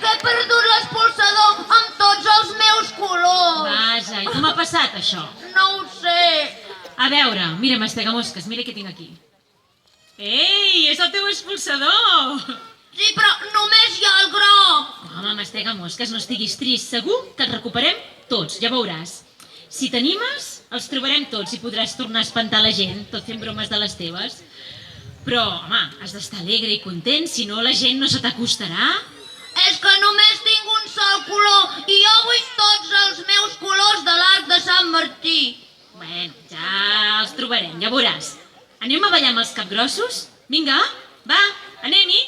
que he perdut l'expulsador amb tots els meus colors. Vaja, i com ha passat això? No ho sé. A veure, mira, Mastegamosques, mira què tinc aquí. Ei, és el teu expulsador! Sí, però només hi ha el groc. Home, Mastegamosques, no estiguis trist. Segur que els recuperem tots, ja veuràs. Si t'animes, els trobarem tots i podràs tornar a espantar la gent, tot fent bromes de les teves. Però, home, has d'estar alegre i content, si no la gent no se t'acostarà. És que només tinc un sol color i jo vull tots els meus colors de l'arc de Sant Martí. Bueno, ja els trobarem, ja veuràs. Anem a ballar amb els capgrossos? Vinga, va, anem-hi.